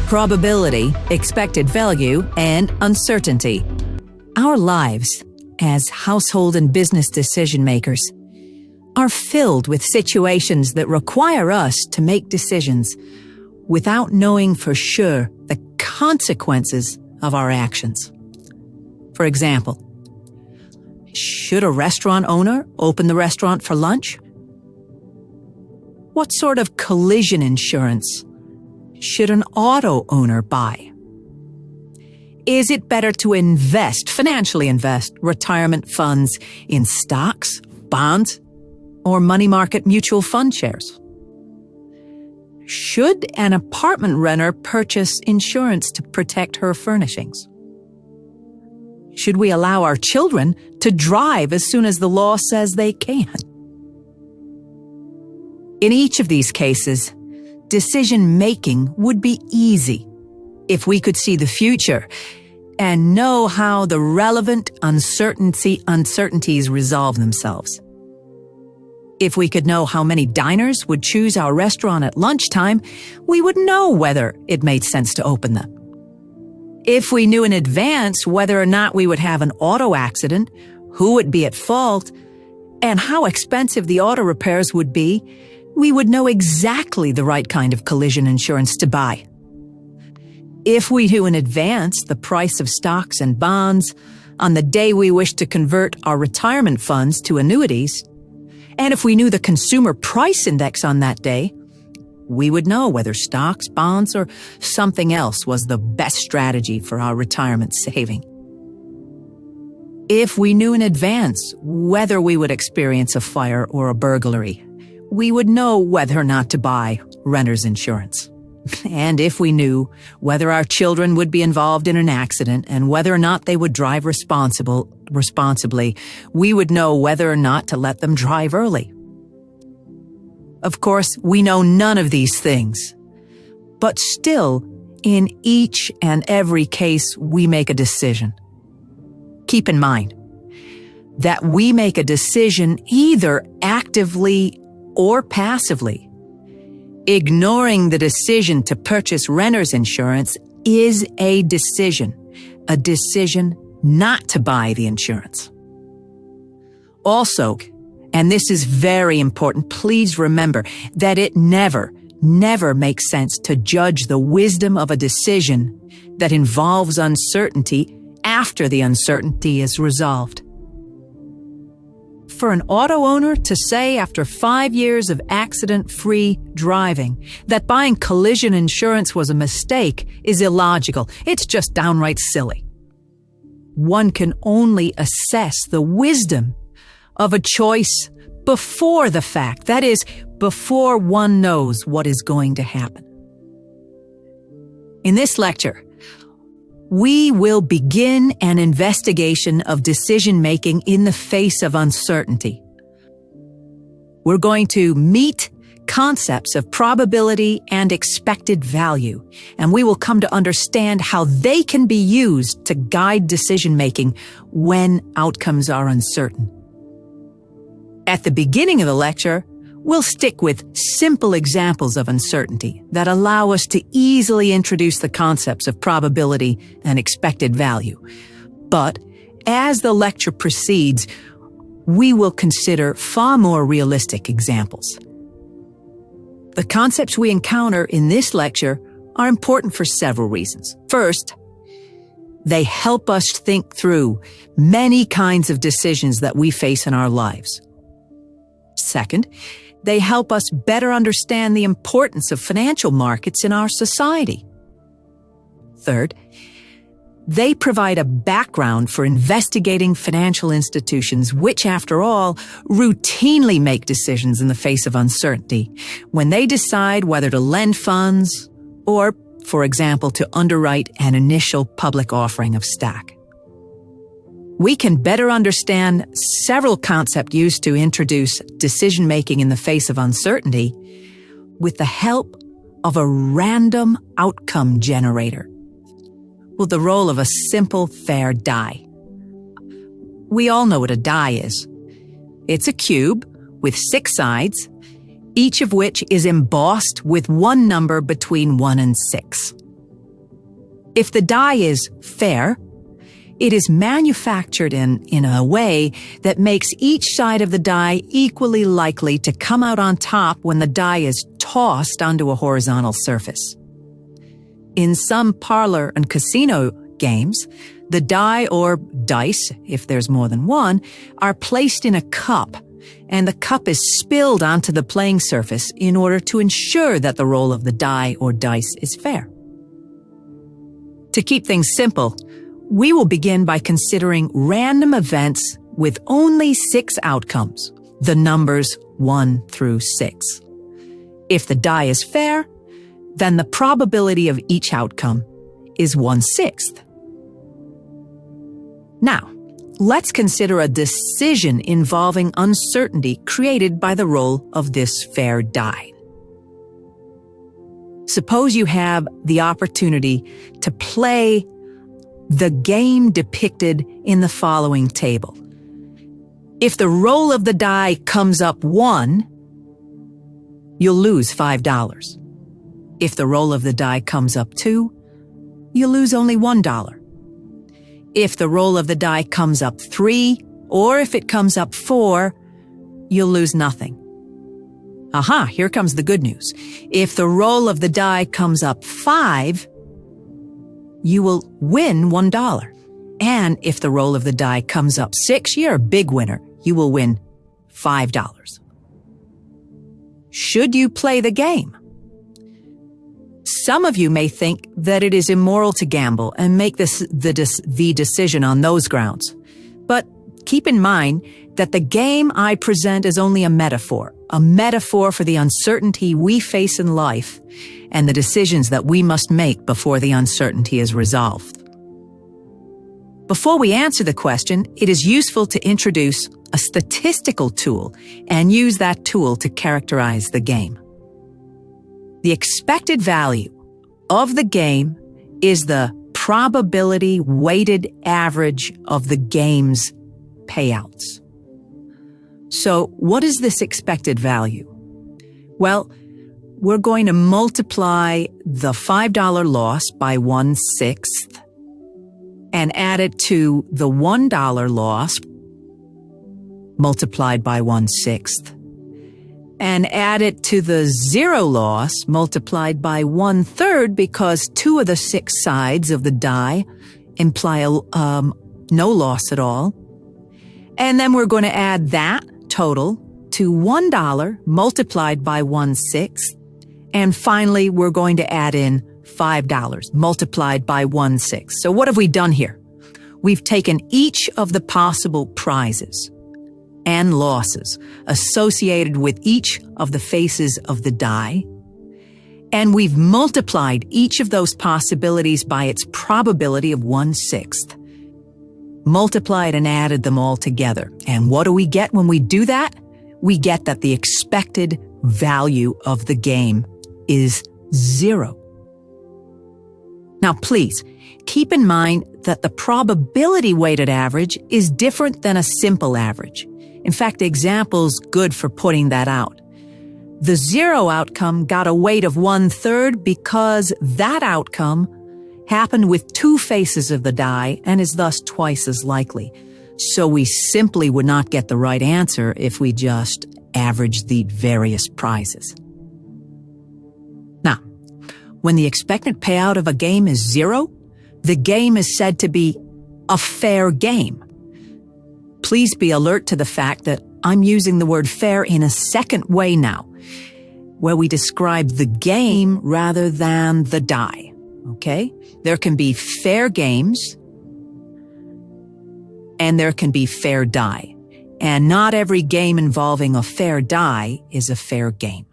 probability, expected value, and uncertainty. Our lives, as household and business decision makers, are filled with situations that require us to make decisions without knowing for sure the consequences of our actions. For example, should a restaurant owner open the restaurant for lunch? What sort of collision insurance should an auto owner buy? Is it better to financially invest retirement funds in stocks, bonds, or money market mutual fund shares? Should an apartment renter purchase insurance to protect her furnishings? Should we allow our children to drive as soon as the law says they can? In each of these cases, decision-making would be easy if we could see the future and know how the relevant uncertainties resolve themselves. If we could know how many diners would choose our restaurant at lunchtime, we would know whether it made sense to open them. If we knew in advance whether or not we would have an auto accident, who would be at fault, and how expensive the auto repairs would be, we would know exactly the right kind of collision insurance to buy. If we knew in advance the price of stocks and bonds on the day we wish to convert our retirement funds to annuities, and if we knew the consumer price index on that day, we would know whether stocks, bonds, or something else was the best strategy for our retirement saving. If we knew in advance whether we would experience a fire or a burglary, we would know whether or not to buy renter's insurance. And if we knew whether our children would be involved in an accident and whether or not they would drive responsibly, we would know whether or not to let them drive early. Of course, we know none of these things. But still, in each and every case, we make a decision. Keep in mind that we make a decision either actively or passively. Ignoring the decision to purchase renter's insurance is a decision not to buy the insurance. Also, and this is very important, please remember that it never makes sense to judge the wisdom of a decision that involves uncertainty after the uncertainty is resolved. For an auto owner to say after 5 years of accident-free driving that buying collision insurance was a mistake is illogical. It's just downright silly. One can only assess the wisdom of a choice before the fact, that is, before one knows what is going to happen. In this lecture, we will begin an investigation of decision-making in the face of uncertainty. We're going to meet concepts of probability and expected value, and we will come to understand how they can be used to guide decision-making when outcomes are uncertain. At the beginning of the lecture, we'll stick with simple examples of uncertainty that allow us to easily introduce the concepts of probability and expected value. But as the lecture proceeds, we will consider far more realistic examples. The concepts we encounter in this lecture are important for several reasons. First, they help us think through many kinds of decisions that we face in our lives. Second, they help us better understand the importance of financial markets in our society. Third, they provide a background for investigating financial institutions which, after all, routinely make decisions in the face of uncertainty when they decide whether to lend funds or, for example, to underwrite an initial public offering of stock. We can better understand several concepts used to introduce decision-making in the face of uncertainty with the help of a random outcome generator, with the role of a simple, fair die. We all know what a die is. It's a cube with 6 sides, each of which is embossed with one number between 1 and 6. If the die is fair, it is manufactured in a way that makes each side of the die equally likely to come out on top when the die is tossed onto a horizontal surface. In some parlor and casino games, the die or dice, if there's more than one, are placed in a cup, and the cup is spilled onto the playing surface in order to ensure that the roll of the die or dice is fair. To keep things simple, we will begin by considering random events with only 6 outcomes, the numbers 1 through 6. If the die is fair, then the probability of each outcome is 1/6. Now, let's consider a decision involving uncertainty created by the roll of this fair die. Suppose you have the opportunity to play the game depicted in the following table. If the roll of the die comes up 1, you'll lose $5. If the roll of the die comes up 2, you'll lose only $1. If the roll of the die comes up 3, or if it comes up 4, you'll lose nothing. Aha, here comes the good news. If the roll of the die comes up 5, you will win $1. And if the roll of the die comes up 6, you're a big winner. You will win $5. Should you play the game? Some of you may think that it is immoral to gamble and make the decision on those grounds. But keep in mind that the game I present is only a metaphor for the uncertainty we face in life and the decisions that we must make before the uncertainty is resolved. Before we answer the question, it is useful to introduce a statistical tool and use that tool to characterize the game. The expected value of the game is the probability weighted average of the game's payouts. So, what is this expected value? Well, we're going to multiply the $5 loss by 1/6 and add it to the $1 loss multiplied by 1/6 and add it to the 0 loss multiplied by 1/3 because 2 of the 6 sides of the die imply no loss at all. And then we're going to add that total to $1 multiplied by 1/6. And finally, we're going to add in $5 multiplied by 1/6. So what have we done here? We've taken each of the possible prizes and losses associated with each of the faces of the die, and we've multiplied each of those possibilities by its probability of 1/6. Multiplied and added them all together. And what do we get when we do that? We get that the expected value of the game is 0. Now, please, keep in mind that the probability weighted average is different than a simple average. In fact, the example's good for putting that out. The 0 outcome got a weight of 1/3 because that outcome happened with 2 faces of the die and is thus twice as likely. So we simply would not get the right answer if we just averaged the various prizes. Now, when the expected payout of a game is 0, the game is said to be a fair game. Please be alert to the fact that I'm using the word fair in a second way now, where we describe the game rather than the die. Okay? There can be fair games and there can be fair die. And not every game involving a fair die is a fair game.